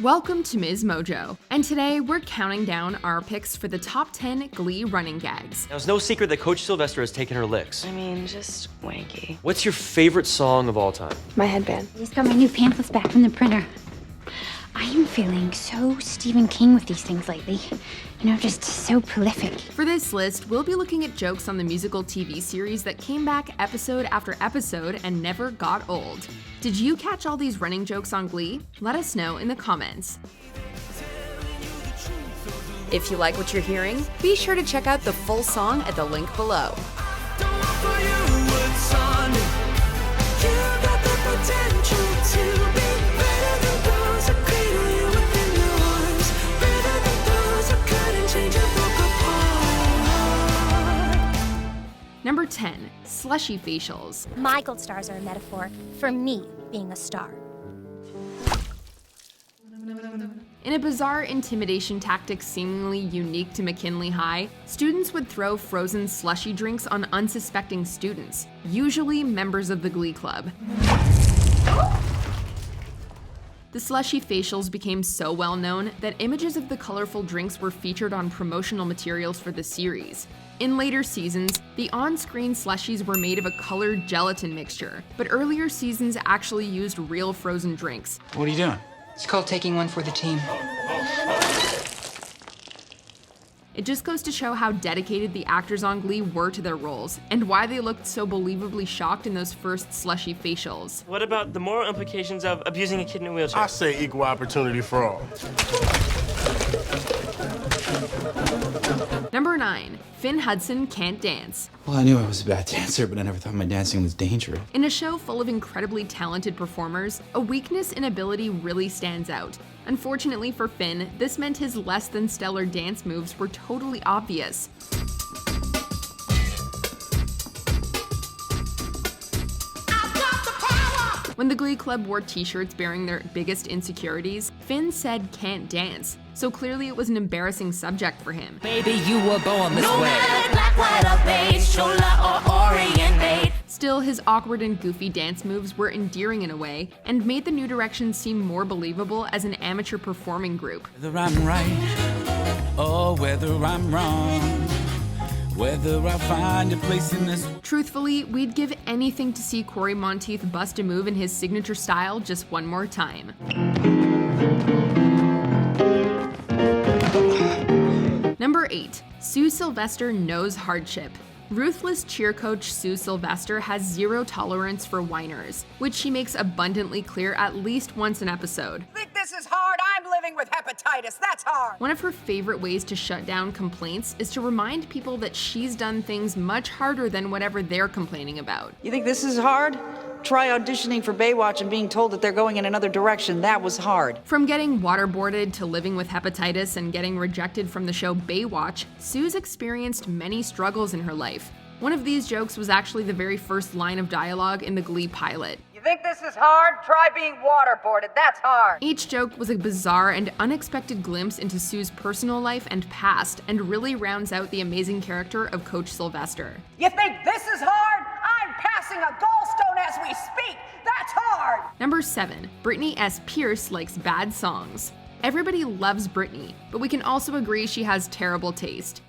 Welcome to Ms. Mojo, and today we're counting down our picks for the top 10 Glee running gags. Now, it's no secret that Coach Sylvester has taken her licks. I mean, just wanky. What's your favorite song of all time? My headband. I just got my new pamphlets back from the printer. I am feeling so Stephen King with these things lately. You know, just so prolific. For this list, we'll be looking at jokes on the musical TV series that came back episode after episode and never got old. Did you catch all these running jokes on Glee? Let us know in the comments. If you like what you're hearing, be sure to check out the full song at the link below. Number 10, slushy facials. My gold stars are a metaphor for me being a star. In a bizarre intimidation tactic seemingly unique to McKinley High, students would throw frozen slushy drinks on unsuspecting students, usually members of the Glee Club. The slushy facials became so well known that images of the colorful drinks were featured on promotional materials for the series. In later seasons, the on-screen slushies were made of a colored gelatin mixture, but earlier seasons actually used real frozen drinks. What are you doing? It's called taking one for the team. It just goes to show how dedicated the actors on Glee were to their roles, and why they looked so believably shocked in those first slushy facials. What about the moral implications of abusing a kid in a wheelchair? I say equal opportunity for all. Number 9, Finn Hudson can't dance. Well, I knew I was a bad dancer, but I never thought my dancing was dangerous. In a show full of incredibly talented performers, a weakness in ability really stands out. Unfortunately for Finn, this meant his less than stellar dance moves were totally obvious. When the Glee Club wore t-shirts bearing their biggest insecurities, Finn said can't dance, so clearly it was an embarrassing subject for him. Maybe you were born this no way. Matter black, white, or beige, chola or Orient made. Still, his awkward and goofy dance moves were endearing in a way, and made the New Direction seem more believable as an amateur performing group. Whether I'm right or whether I'm wrong, whether I find a place in this. Truthfully, we'd give anything to see Corey Monteith bust a move in his signature style just one more time. Number 8, Sue Sylvester knows hardship. Ruthless cheer coach Sue Sylvester has zero tolerance for whiners, which she makes abundantly clear at least once an episode. Think this is hard? I'm living with hepatitis. That's hard. One of her favorite ways to shut down complaints is to remind people that she's done things much harder than whatever they're complaining about. You think this is hard? Try auditioning for Baywatch and being told that they're going in another direction. That was hard. From getting waterboarded to living with hepatitis and getting rejected from the show Baywatch, Sue's experienced many struggles in her life. One of these jokes was actually the very first line of dialogue in the Glee pilot. You think this is hard? Try being waterboarded. That's hard. Each joke was a bizarre and unexpected glimpse into Sue's personal life and past, and really rounds out the amazing character of Coach Sylvester. You think this is hard? I'm passing a gallstone as we speak. That's hard. Number 7, Brittany S. Pierce likes bad songs. Everybody loves Brittany, but we can also agree she has terrible taste.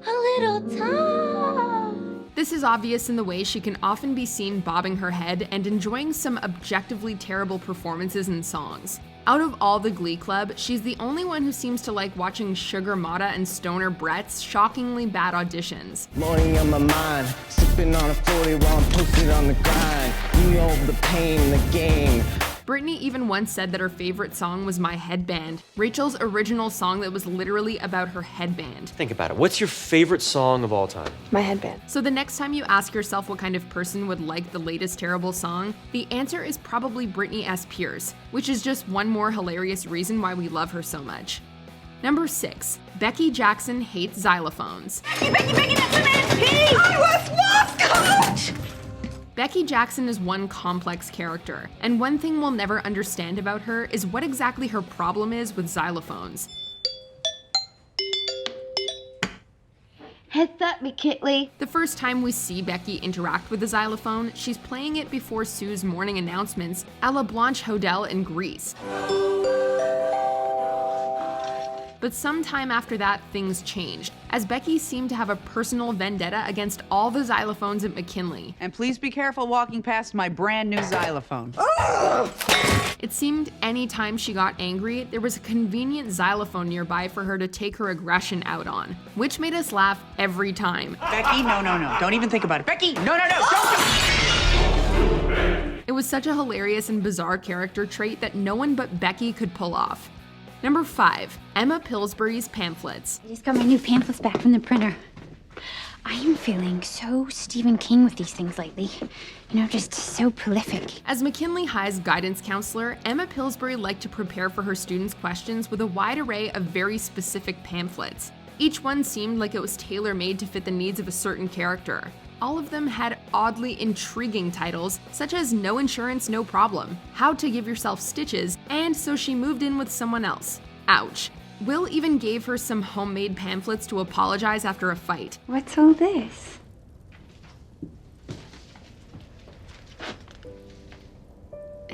A little time. This is obvious in the way she can often be seen bobbing her head and enjoying some objectively terrible performances and songs. Out of all the Glee Club, she's the only one who seems to like watching Sugar Mata and Stoner Brett's shockingly bad auditions. Morning on my mind, sipping on a 40 while I'm posted on the grind. You know the pain in the game. Brittany even once said that her favorite song was My Headband, Rachel's original song that was literally about her headband. Think about it. What's your favorite song of all time? My headband. So the next time you ask yourself what kind of person would like the latest terrible song, the answer is probably Brittany S. Pierce, which is just one more hilarious reason why we love her so much. Number 6, Becky Jackson hates xylophones. Becky, that's an MP! I was lost, coach! Becky Jackson is one complex character, and one thing we'll never understand about her is what exactly her problem is with xylophones. Heads up, McKitley. The first time we see Becky interact with the xylophone, she's playing it before Sue's morning announcements a la Blanche Hodel in Grease. But sometime after that, things changed, as Becky seemed to have a personal vendetta against all the xylophones at McKinley. And please be careful walking past my brand new xylophone. It seemed any time she got angry, there was a convenient xylophone nearby for her to take her aggression out on, which made us laugh every time. Becky, no. Don't even think about it. Becky, no, don't. It was such a hilarious and bizarre character trait that no one but Becky could pull off. Number 5, Emma Pillsbury's pamphlets. I just got my new pamphlets back from the printer. I am feeling so Stephen King with these things lately. Just so prolific. As McKinley High's guidance counselor, Emma Pillsbury liked to prepare for her students' questions with a wide array of very specific pamphlets. Each one seemed like it was tailor-made to fit the needs of a certain character. All of them had oddly intriguing titles, such as No Insurance, No Problem, How to Give Yourself Stitches, and So She Moved In with Someone Else. Ouch. Will even gave her some homemade pamphlets to apologize after a fight. What's all this?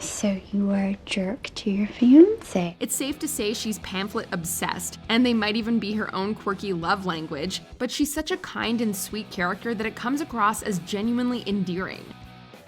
So you are a jerk to your fiancé. It's safe to say she's pamphlet obsessed, and they might even be her own quirky love language, but she's such a kind and sweet character that it comes across as genuinely endearing.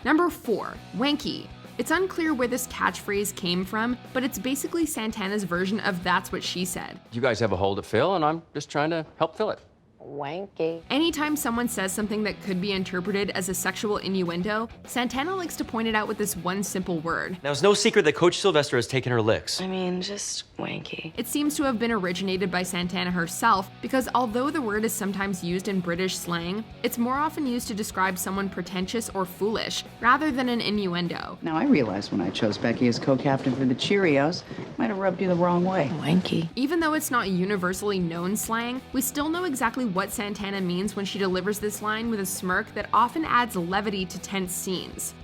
Number 4, Wanky. It's unclear where this catchphrase came from, but it's basically Santana's version of That's What She Said. You guys have a hole to fill, and I'm just trying to help fill it. Wanky. Anytime someone says something that could be interpreted as a sexual innuendo, Santana likes to point it out with this one simple word. Now, it's no secret that Coach Sylvester has taken her licks. I mean, just wanky. It seems to have been originated by Santana herself, because although the word is sometimes used in British slang, it's more often used to describe someone pretentious or foolish, rather than an innuendo. Now, I realized when I chose Becky as co-captain for the Cheerios, it might have rubbed you the wrong way. Wanky. Even though it's not universally known slang, we still know exactly what Santana means when she delivers this line with a smirk that often adds levity to tense scenes.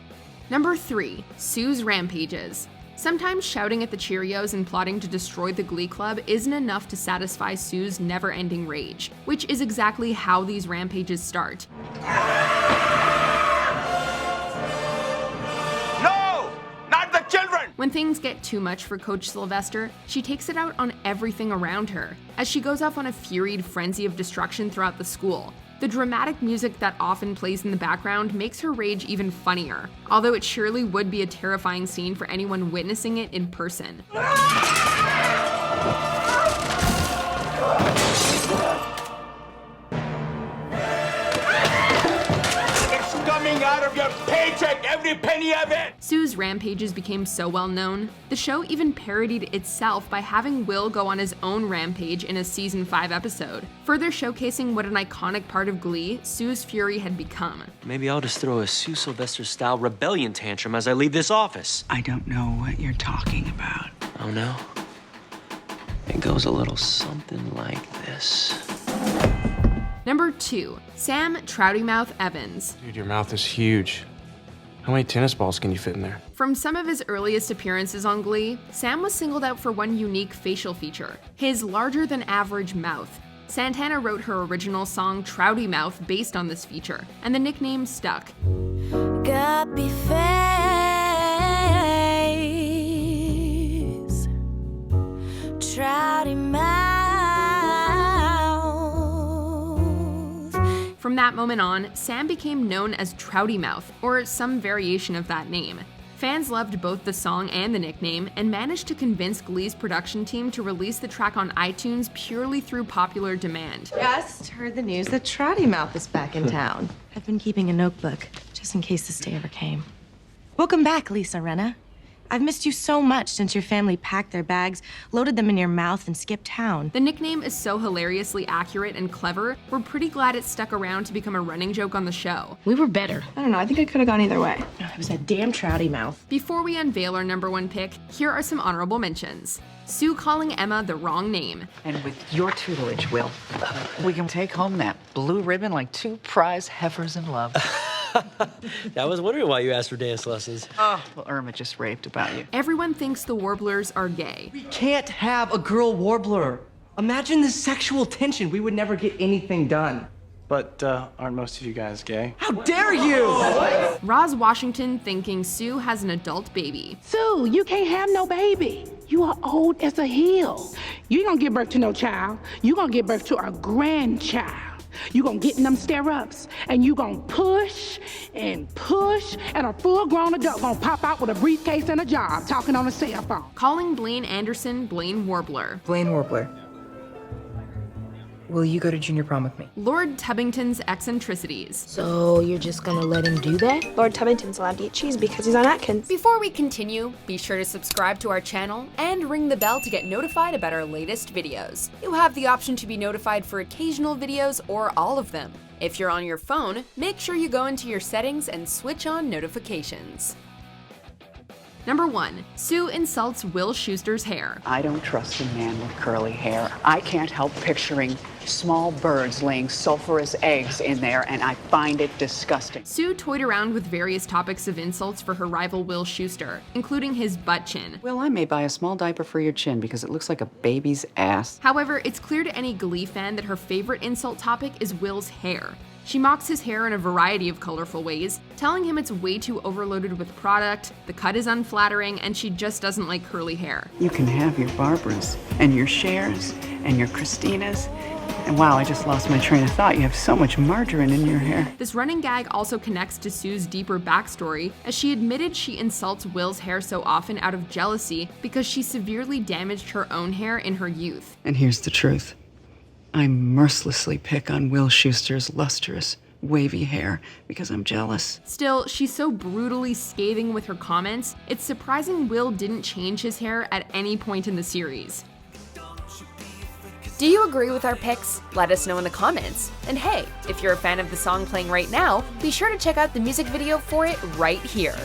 Number 3, Sue's rampages. Sometimes shouting at the Cheerios and plotting to destroy the Glee Club isn't enough to satisfy Sue's never-ending rage, which is exactly how these rampages start. No! Not the children! When things get too much for Coach Sylvester, she takes it out on everything around her, as she goes off on a furied frenzy of destruction throughout the school. The dramatic music that often plays in the background makes her rage even funnier, although it surely would be a terrifying scene for anyone witnessing it in person. Coming out of your paycheck, every penny of it! Sue's rampages became so well known, the show even parodied itself by having Will go on his own rampage in a season 5 episode, further showcasing what an iconic part of Glee Sue's fury had become. Maybe I'll just throw a Sue Sylvester-style rebellion tantrum as I leave this office. I don't know what you're talking about. Oh no? It goes a little something like this. Number 2, Sam Troutymouth Evans. Dude, your mouth is huge. How many tennis balls can you fit in there? From some of his earliest appearances on Glee, Sam was singled out for one unique facial feature, his larger-than-average mouth. Santana wrote her original song Trouty Mouth based on this feature, and the nickname stuck. Guppy face, Trouty mouth. From that moment on, Sam became known as Trouty Mouth, or some variation of that name. Fans loved both the song and the nickname, and managed to convince Glee's production team to release the track on iTunes purely through popular demand. Just heard the news that Trouty Mouth is back in town. I've been keeping a notebook, just in case this day ever came. Welcome back, Lisa Rinna. I've missed you so much since your family packed their bags, loaded them in your mouth, and skipped town. The nickname is so hilariously accurate and clever, we're pretty glad it stuck around to become a running joke on the show. We were better. I don't know, I think it could have gone either way. It was that damn Trouty Mouth. Before we unveil our number 1 pick, here are some honorable mentions. Sue calling Emma the wrong name. And with your tutelage, Will, we can take home that blue ribbon like 2 prize heifers in love. I was wondering why you asked for dance lessons. Oh, well, Irma just raved about you. Everyone thinks the Warblers are gay. We can't have a girl warbler. Imagine the sexual tension. We would never get anything done. But aren't most of you guys gay? How dare you! Roz Washington thinking Sue has an adult baby. Sue, you can't have no baby. You are old as a hill. You ain't gonna give birth to no child. You gonna give birth to a grandchild. You gonna get in them stirrups, and you gonna push, and a full-grown adult gonna pop out with a briefcase and a job, talking on a cell phone. Calling Blaine Anderson Blaine Warbler. Blaine Warbler. Will you go to junior prom with me? Lord Tubbington's eccentricities. So you're just gonna let him do that? Lord Tubbington's allowed to eat cheese because he's on Atkins. Before we continue, be sure to subscribe to our channel and ring the bell to get notified about our latest videos. You have the option to be notified for occasional videos or all of them. If you're on your phone, make sure you go into your settings and switch on notifications. Number 1. Sue insults Will Schuester's hair. I don't trust a man with curly hair. I can't help picturing small birds laying sulfurous eggs in there, and I find it disgusting. Sue toyed around with various topics of insults for her rival Will Schuester, including his butt chin. Well, I may buy a small diaper for your chin because it looks like a baby's ass. However, it's clear to any Glee fan that her favorite insult topic is Will's hair. She mocks his hair in a variety of colorful ways, telling him it's way too overloaded with product, the cut is unflattering, and she just doesn't like curly hair. You can have your Barbaras, and your Chers, and your Christinas, and wow, I just lost my train of thought. You have so much margarine in your hair. This running gag also connects to Sue's deeper backstory, as she admitted she insults Will's hair so often out of jealousy because she severely damaged her own hair in her youth. And here's the truth. I mercilessly pick on Will Schuester's lustrous, wavy hair because I'm jealous. Still, she's so brutally scathing with her comments, it's surprising Will didn't change his hair at any point in the series. Do you agree with our picks? Let us know in the comments. And hey, if you're a fan of the song playing right now, be sure to check out the music video for it right here.